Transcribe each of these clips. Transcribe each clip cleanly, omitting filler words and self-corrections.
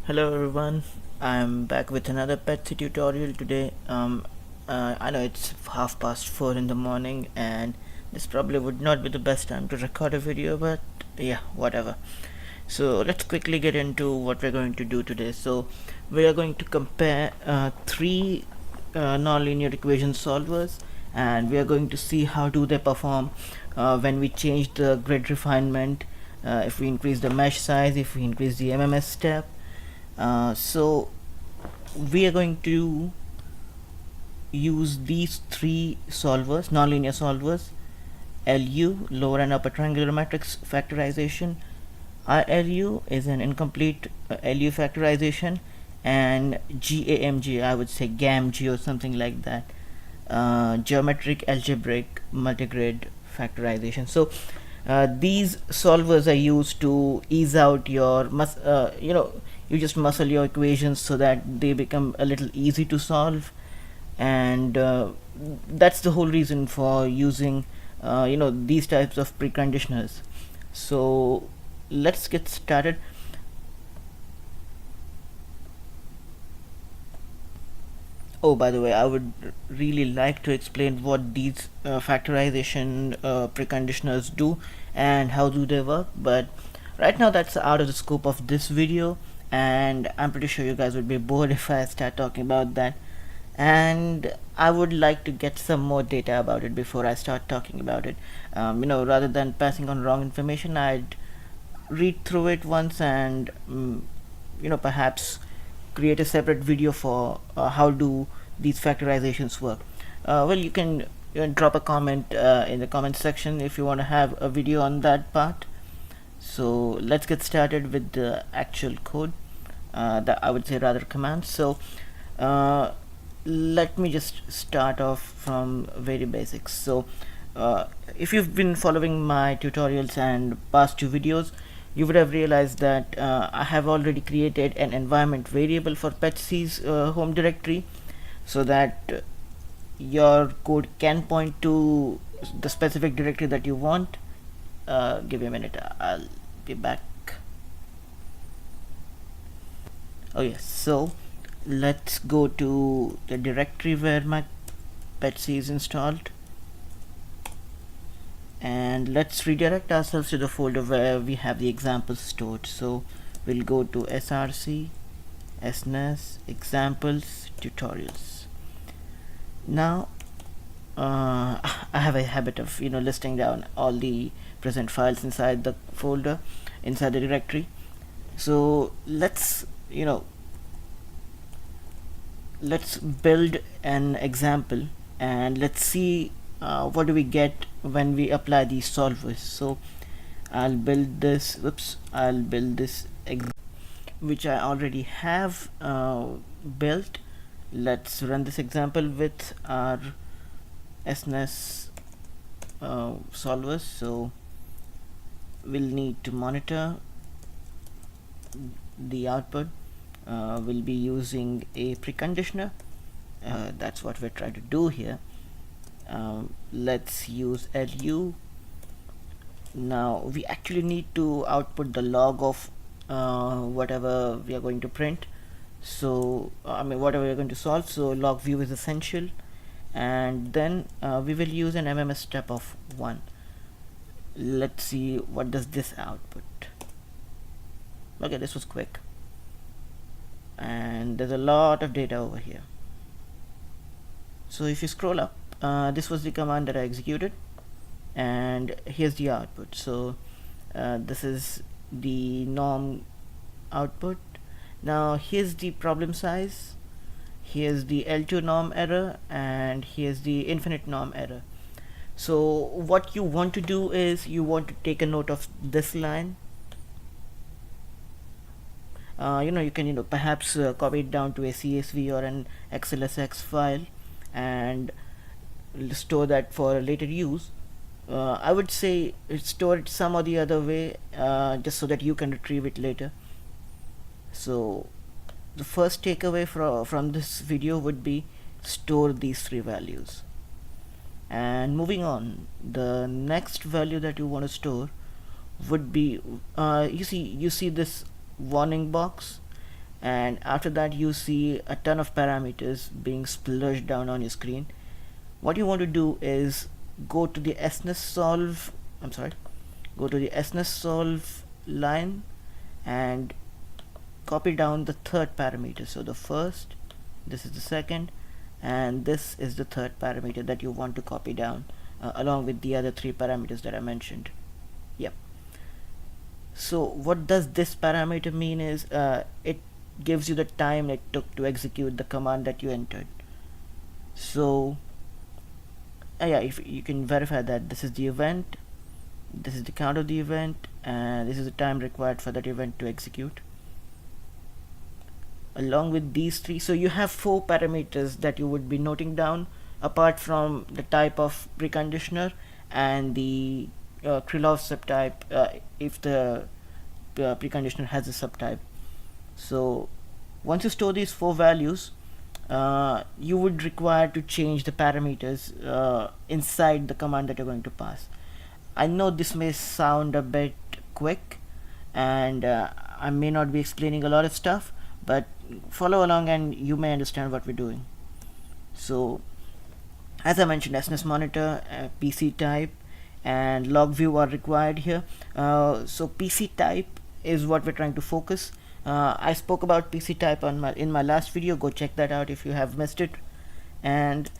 Hello everyone, I'm back with another PETSc tutorial today. I know it's 4:30 in the morning and this probably would not be the best time to record a video, but yeah, whatever. So let's quickly get into what we're going to do today. So we are going to compare three nonlinear equation solvers, and we are going to see how do they perform when we change the grid refinement, if we increase the mesh size, if we increase the MMS step. So we are going to use these three solvers, nonlinear solvers: LU, lower and upper triangular matrix factorization; ILU is an incomplete LU factorization; and GAMG, I would say GAMG or something like that, geometric algebraic multigrid factorization. So these solvers are used to ease out your you just muscle your equations so that they become a little easy to solve, and that's the whole reason for using these types of preconditioners. So let's get started. Oh, by the way, I would really like to explain what these factorization preconditioners do and how do they work, but right now that's out of the scope of this video, and I'm pretty sure you guys would be bored if I start talking about that. And I would like to get some more data about it before I start talking about it. Rather than passing on wrong information, I'd read through it once and perhaps create a separate video for how do these factorizations work. Well, you can drop a comment in the comment section if you want to have a video on that part. So let's get started with the actual code, that I would say rather commands. So let me just start off from very basics. So if you've been following my tutorials and past two videos, you would have realized that I have already created an environment variable for petsc's home directory, so that your code can point to the specific directory that you want. Give me a minute, I'll be back. Oh yes, so let's go to the directory where my petsc is installed, and let's redirect ourselves to the folder where we have the examples stored. So we'll go to src snes examples tutorials. Now I have a habit of listing down all the present files inside the folder, inside the directory. So let's build an example and let's see what do we get when we apply these solvers. So I'll build this which I already have built. Let's run this example with our SNES solvers. So we'll need to monitor the output. We'll be using a preconditioner. That's what we're trying to do here. Let's use LU. Now we actually need to output the log of whatever we are going to print. So whatever we're going to solve. So log view is essential, and then we will use an MMS step of 1. Let's see what does this output. Okay, this was quick, and there's a lot of data over here. So if you scroll up, this was the command that I executed, and here's the output. So this is the norm output. Now here's the problem size, here's the L2 norm error, and here's the infinite norm error. So what you want to do is you want to take a note of this line. You can perhaps copy it down to a CSV or an XLSX file and store that for later use. I would say store it some or the other way, just so that you can retrieve it later. So the first takeaway from this video would be store these three values. And moving on, the next value that you want to store would be you see this warning box. and after that you see a ton of parameters being splashed down on your screen. What you want to do is go to the SNES solve line and copy down the third parameter. So the first, this is the second, and this is the third parameter that you want to copy down, along with the other three parameters that I mentioned. Yep. So what does this parameter mean is it gives you the time it took to execute the command that you entered. So yeah, if you can verify that this is the event, this is the count of the event, and this is the time required for that event to execute, along with these three. So you have four parameters that you would be noting down, apart from the type of preconditioner and the Krylov subtype, if the preconditioner has a subtype. So once you store these four values, you would require to change the parameters inside the command that you're going to pass. I know this may sound a bit quick, and I may not be explaining a lot of stuff, but follow along and you may understand what we're doing. So as I mentioned, SNES monitor, PC type, and log view are required here. So PC type is what we're trying to focus. I spoke about PC type in my last video. Go check that out if you have missed it. And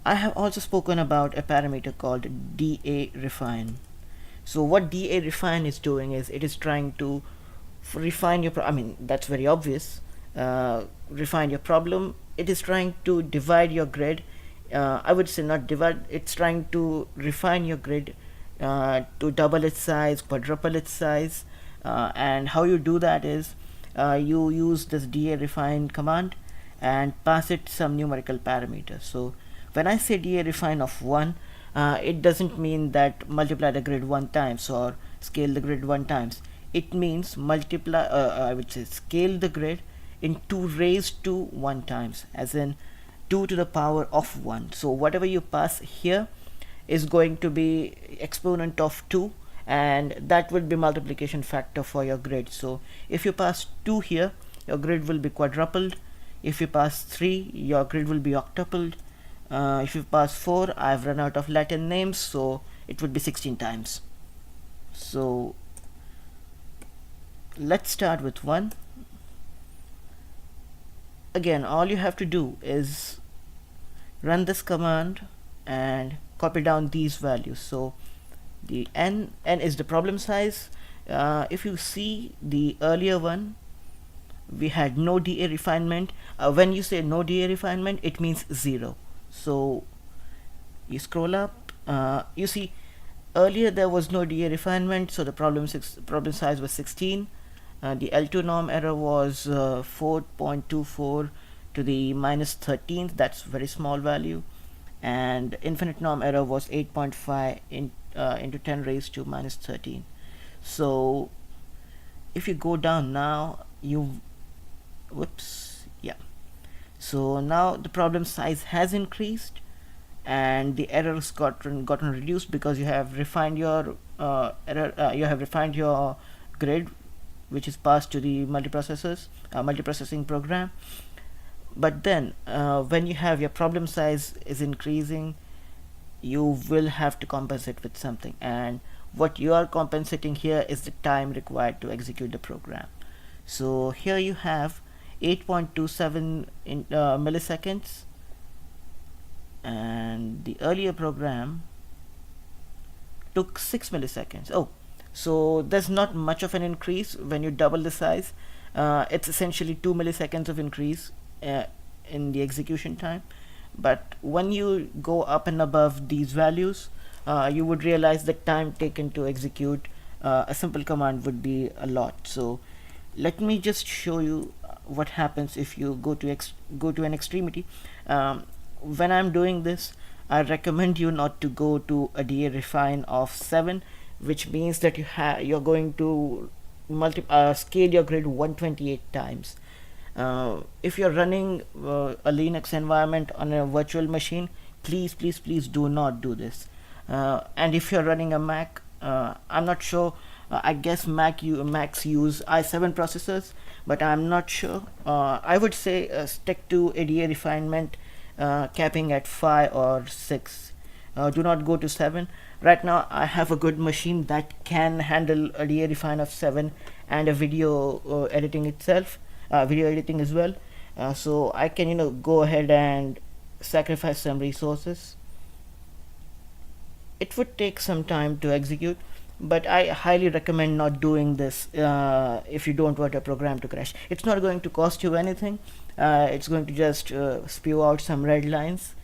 I have also spoken about a parameter called DA refine. So what DA refine is doing is it is trying to refine your that's very obvious. Refine your problem. It is trying to divide your grid. I would say not divide, it's trying to refine your grid to double its size, quadruple its size, and how you do that is you use this DA refine command and pass it some numerical parameters. So when I say DA refine of 1, it doesn't mean that multiply the grid 1 times or scale the grid 1 times. It means multiply, I would say scale the grid in 2 raised to 1 times, as in 2 to the power of 1. So whatever you pass here is going to be exponent of 2, and that will be multiplication factor for your grid. So if you pass 2 here, your grid will be quadrupled. If you pass 3, your grid will be octupled. If you pass 4, I've run out of Latin names, so it would be 16 times. So let's start with 1. Again, all you have to do is run this command and copy down these values. So the n is the problem size. If you see the earlier one, we had no DA refinement. When you say no DA refinement, it means 0. So you scroll up, you see earlier there was no DA refinement, so the problem size was 16. The L2 norm error was 4.24 to the minus 13th, that's very small value, and infinite norm error was 8.5 into 10 raised to minus 13. So if you go down now, so now the problem size has increased and the errors gotten reduced because you have refined your grid, which is passed to the multiprocessing program. But then when you have your problem size is increasing, you will have to compensate with something, and what you are compensating here is the time required to execute the program. So here you have 8.27 milliseconds, and the earlier program took 6 milliseconds. So there's not much of an increase when you double the size. It's essentially 2 milliseconds of increase in the execution time. But when you go up and above these values, you would realize the time taken to execute a simple command would be a lot. So let me just show you what happens if you go to an extremity. When I'm doing this, I recommend you not to go to a DA refine of 7, which means that you're going to scale your grid 128 times. If you're running a Linux environment on a virtual machine, please do not do this. And if you're running a Mac, I'm not sure I guess Macs use i7 processors, but I'm not sure. I would say stick to ADA refinement, capping at 5 or 6. Do not go to 7. Right now I have a good machine that can handle a DA refine of 7 and a video editing itself, video editing as well. So I can go ahead and sacrifice some resources. It would take some time to execute, but I highly recommend not doing this if you don't want a program to crash. It's not going to cost you anything. It's going to just spew out some red lines.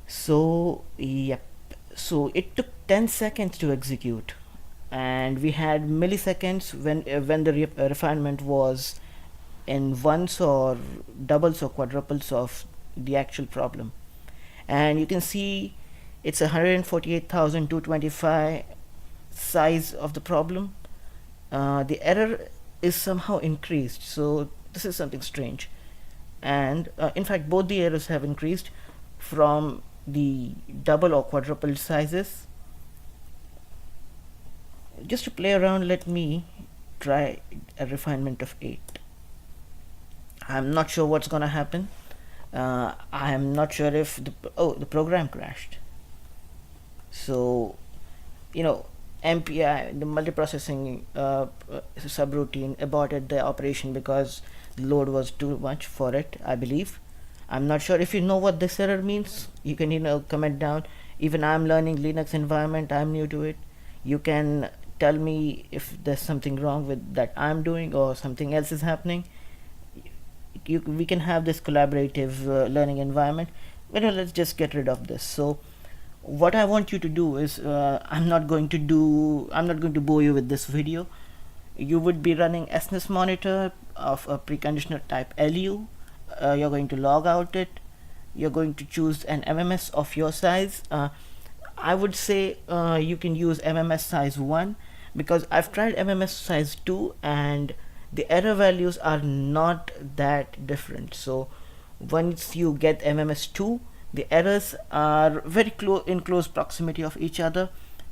So yep, so it took 10 seconds to execute, and we had milliseconds when the refinement was in ones or doubles or quadruples of the actual problem. And you can see it's 148,225 size of the problem. The error is somehow increased, so this is something strange. And in fact, both the errors have increased from the double or quadruple sizes. Just to play around, let me try a refinement of 8. I'm not sure what's gonna happen. I'm not sure if the program crashed. So MPI, the multiprocessing subroutine, aborted the operation because the load was too much for it, I believe. I'm not sure if you know what this error means. You can comment down. Even I'm learning Linux environment, I'm new to it. You can tell me if there's something wrong with that I'm doing or something else is happening. We can have this collaborative learning environment. Let's just get rid of this. So what I want you to do is, I'm not going to bore you with this video. You would be running SNES monitor of a preconditioner type LU. You're going to log out it. You're going to choose an MMS of your size. I would say you can use MMS size 1, because I've tried MMS size 2 and the error values are not that different. So once you get MMS 2, the errors are very in close proximity of each other,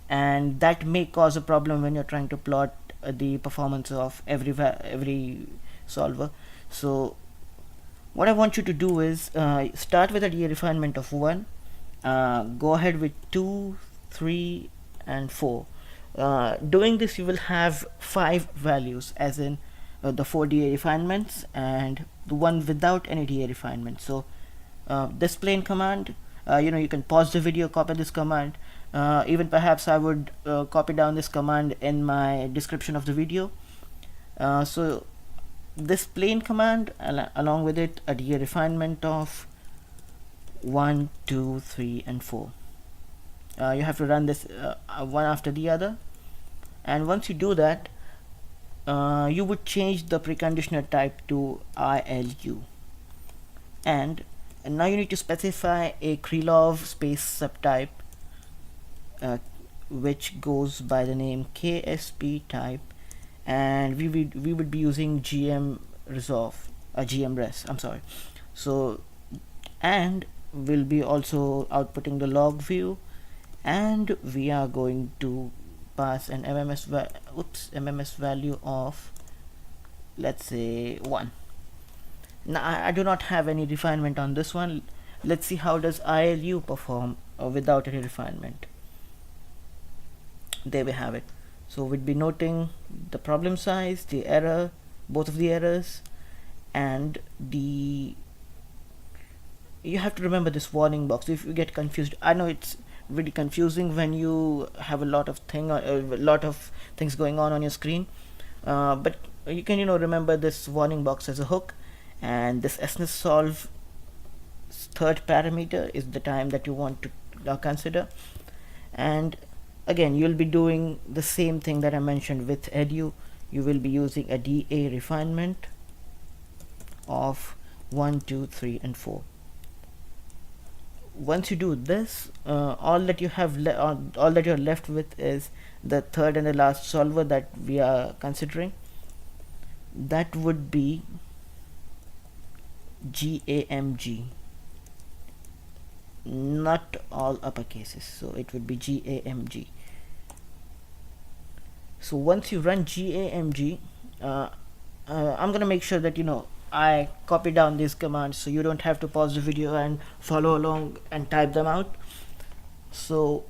and that may cause a problem when you're trying to plot the performance of every solver. So what I want you to do is start with a DA refinement of 1, go ahead with 2, 3 and 4. Doing this, you will have 5 values, as in the 4 DA refinements and the one without any DA refinement. So this plain command, you can pause the video, copy this command. Even perhaps I would copy down this command in my description of the video. So this plain command, along with it a DA refinement of 1, 2, 3 and 4. You have to run this one after the other, and once you do that, you would change the preconditioner type to ILU, and now you need to specify a Krylov space subtype which goes by the name KSP type, and we would be using gmres. I'm sorry. So, and we'll be also outputting the log view, and we are going to pass an MMS value of, let's say, 1. Now I do not have any refinement on this one. Let's see how does ILU perform without any refinement. There we have it. So we'd be noting the problem size, the error, both of the errors, and you have to remember this warning box. If you get confused, I know it's really confusing when you have a lot of things going on your screen, but you can remember this warning box as a hook, and this SNES solve third parameter is the time that you want to consider. And again, you'll be doing the same thing that I mentioned with edu. You will be using a DA refinement of 1, 2, 3 and 4. Once you do this, all that you're left with is the third and the last solver that we are considering. That would be GAMG, not all uppercases, so it would be GAMG. So once you run GAMG, I'm gonna make sure that I copy down these commands so you don't have to pause the video and follow along and type them out. So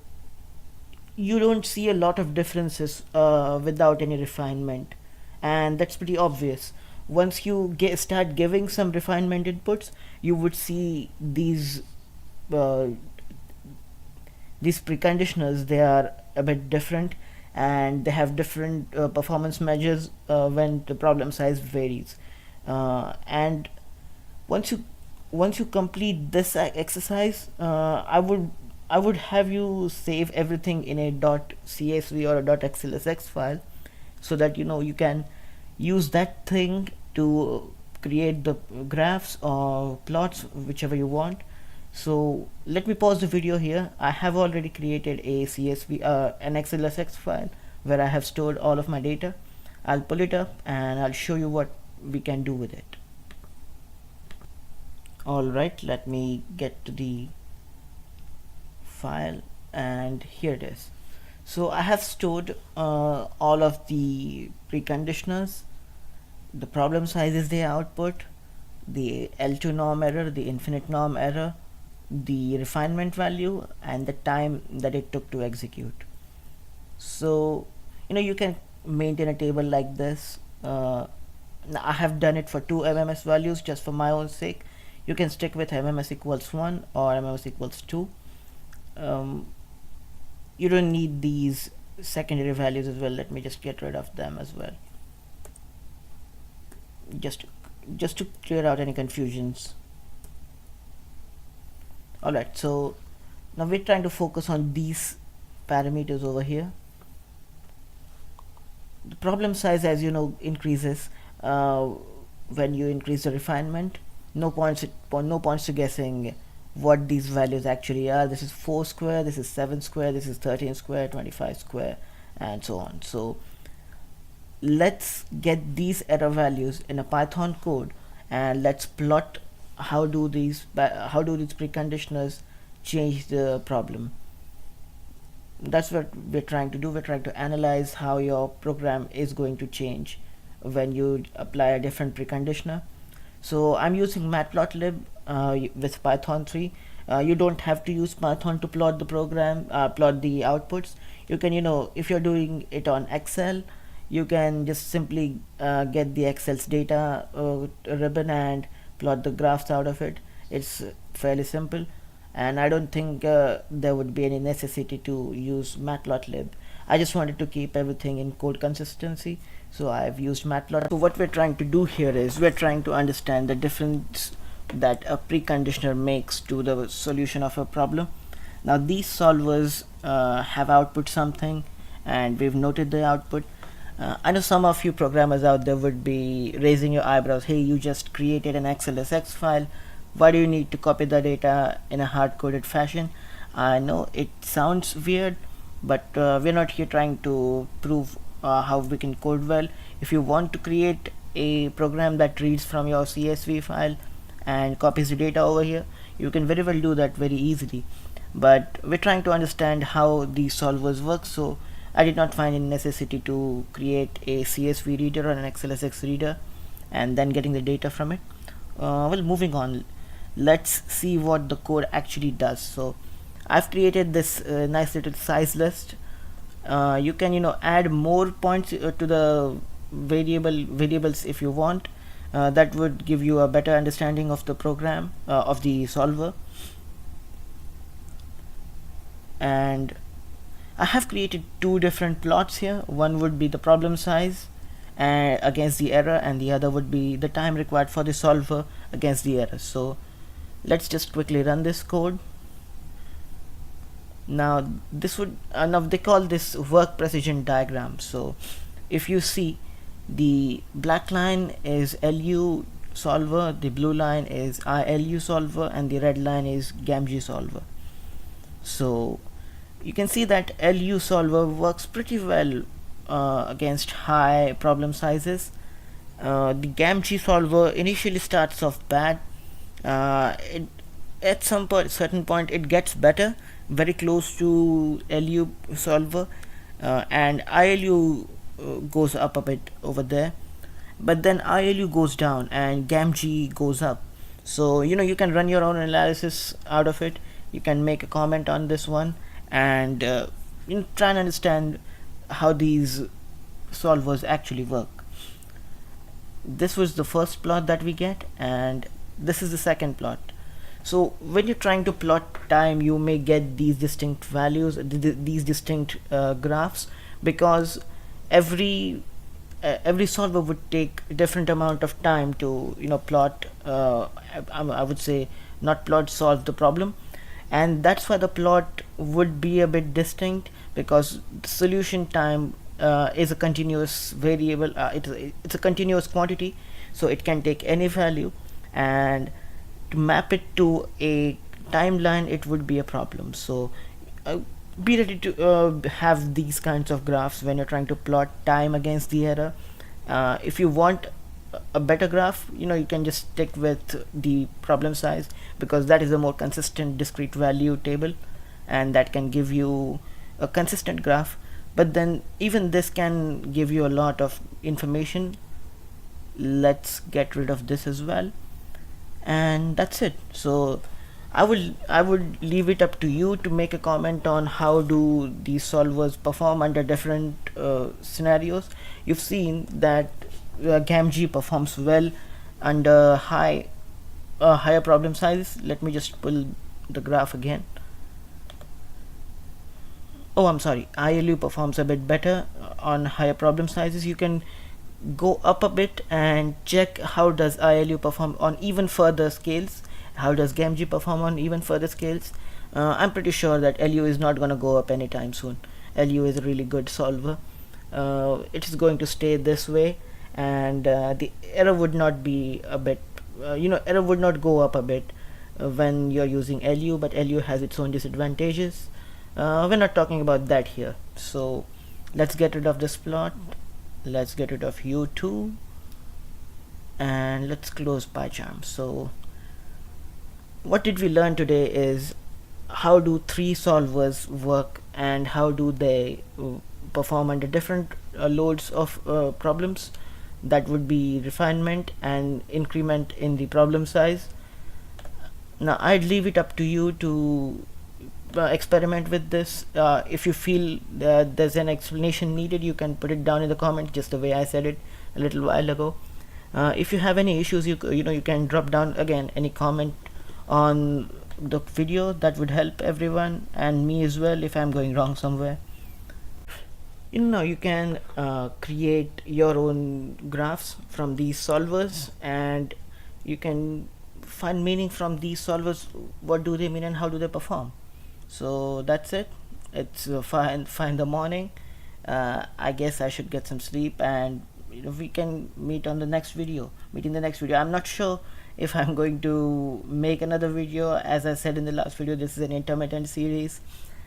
you don't see a lot of differences without any refinement, and that's pretty obvious. Once you start giving some refinement inputs, you would see uh, these preconditioners. They are a bit different, and they have different performance measures when the problem size varies. And once you complete this exercise, I would have you save everything in a .csv or a .xlsx file, so that you can use that thing to create the graphs or plots, whichever you want. So let me pause the video here. I have already created a an xlsx file where I have stored all of my data. I'll pull it up and I'll show you what we can do with it. Alright, let me get to the file, and here it is. So I have stored all of the preconditioners, the problem sizes they output, the L2 norm error, the infinite norm error, the refinement value, and the time that it took to execute. So you can maintain a table like this. I have done it for 2 MMS values just for my own sake. You can stick with MMS equals 1 or MMS equals 2. You don't need these secondary values as well. Let me just get rid of them as well, just to clear out any confusions. Alright, so now we're trying to focus on these parameters over here. The problem size, as you know, increases when you increase the refinement. No points to guessing what these values actually are. This is 4 square, this is 7 square, this is 13 square, 25 square, and so on. So let's get these error values in a Python code, and let's plot how do these preconditioners change the problem. That's what we're trying to do. We're trying to analyze how your program is going to change when you apply a different preconditioner. So I'm using matplotlib with Python 3. You don't have to use Python to plot the program, plot the outputs. You can, if you're doing it on Excel, you can just simply get the Excel's data ribbon and plot the graphs out of it. It's fairly simple, and I don't think there would be any necessity to use matplotlib. I just wanted to keep everything in code consistency, so I've used matplotlib. So what we're trying to do here is we're trying to understand the difference that a preconditioner makes to the solution of a problem. Now these solvers have output something, and we've noted the output. I know some of you programmers out there would be raising your eyebrows. Hey, you just created an XLSX file. Why do you need to copy the data in a hard-coded fashion? I know it sounds weird, but we're not here trying to prove how we can code well. If you want to create a program that reads from your CSV file and copies the data over here, you can very well do that very easily. But we're trying to understand how these solvers work, so I did not find any necessity to create a CSV reader or an XLSX reader and then getting the data from it. Well, moving on, let's see what the code actually does. So I've created this nice little size list. You can add more points to the variables if you want. That would give you a better understanding of the program, of the solver. And I have created two different plots here. One would be the problem size against the error, and the other would be the time required for the solver against the error. So let's just quickly run this code. Now this would now they call this work precision diagram. So if you see, the black line is LU solver, the blue line is ILU solver, and the red line is GAMG solver. So you can see that LU solver works pretty well against high problem sizes. The GAMG solver initially starts off bad. At some certain point it gets better, very close to LU solver, and ILU goes up a bit over there, but then ILU goes down and GAMG goes up. So you can run your own analysis out of it. You can make a comment on this one and try and understand how these solvers actually work. This was the first plot that we get, and this is the second plot. So when you're trying to plot time, you may get these distinct values, these distinct graphs, because every solver would take a different amount of time to plot. I would say not plot, solve the problem, and that's why the plot would be a bit distinct, because the solution time is a continuous variable. It's a continuous quantity, so it can take any value, and to map it to a timeline it would be a problem. So be ready to have these kinds of graphs when you're trying to plot time against the error. If you want a better graph, you can just stick with the problem size, because that is a more consistent discrete value table, and that can give you a consistent graph. But then even this can give you a lot of information. Let's get rid of this as well, and that's it. So I would leave it up to you to make a comment on how do these solvers perform under different scenarios. You've seen that GAMG performs well under higher problem sizes. Let me just pull the graph again. Oh, I'm sorry, ILU performs a bit better on higher problem sizes. You can go up a bit and check how does ILU perform on even further scales, how does GAMG perform on even further scales. I'm pretty sure that LU is not going to go up anytime soon. LU is a really good solver. It is going to stay this way, and the error would not be a bit error would not go up a bit when you're using LU, but LU has its own disadvantages. We're not talking about that here. So let's get rid of this plot. Let's get rid of U2, and let's close PyCharm. So what did we learn today is how do three solvers work, and how do they perform under different loads of problems. That would be refinement and increment in the problem size. Now I'd leave it up to you to experiment with this. If you feel there's an explanation needed, you can put it down in the comments, just the way I said it a little while ago. If you have any issues, you can drop down again any comment on the video. That would help everyone and me as well if I'm going wrong somewhere. You can create your own graphs from these solvers, and you can find meaning from these solvers. What do they mean and how do they perform? So that's it. It's fine in the morning. I guess I should get some sleep, and we can meet in the next video. I'm not sure if I'm going to make another video. As I said in the last video, this is an intermittent series,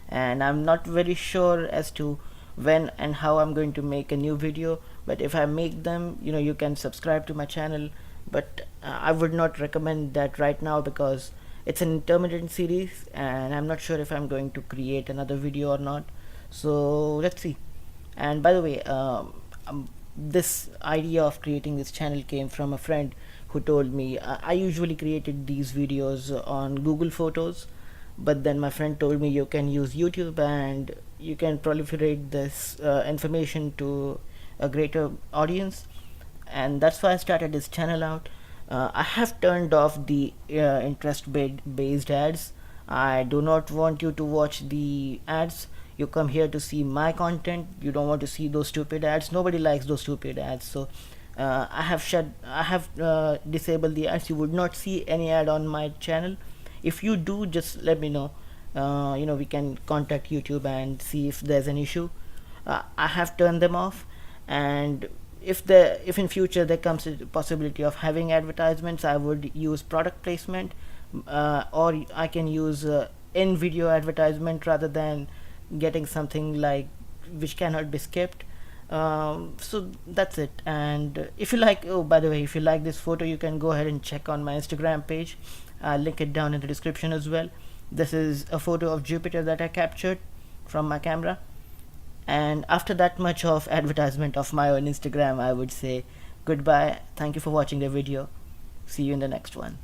and I'm not very sure as to when and how I'm going to make a new video. But if I make them, you can subscribe to my channel, but I would not recommend that right now, because it's an intermittent series and I'm not sure if I'm going to create another video or not. So let's see. And by the way, this idea of creating this channel came from a friend who told me I usually created these videos on Google Photos, but then my friend told me you can use YouTube and you can proliferate this information to a greater audience, and that's why I started this channel out. I have turned off the interest-based ads. I do not want you to watch the ads. You come here to see my content. You don't want to see those stupid ads. Nobody likes those stupid ads. So I have disabled the ads. You would not see any ad on my channel. If you do, just let me know. We can contact YouTube and see if there's an issue. I have turned them off, and if in future there comes a possibility of having advertisements, I would use product placement, or I can use in video advertisement rather than getting something like which cannot be skipped. So that's it. And if you like, oh by the way, if you like this photo, you can go ahead and check on my Instagram page. I'll link it down in the description as well. This is a photo of Jupiter that I captured from my camera, And after that much of advertisement of my own Instagram, I would say goodbye. Thank you for watching the video. See you in the next one.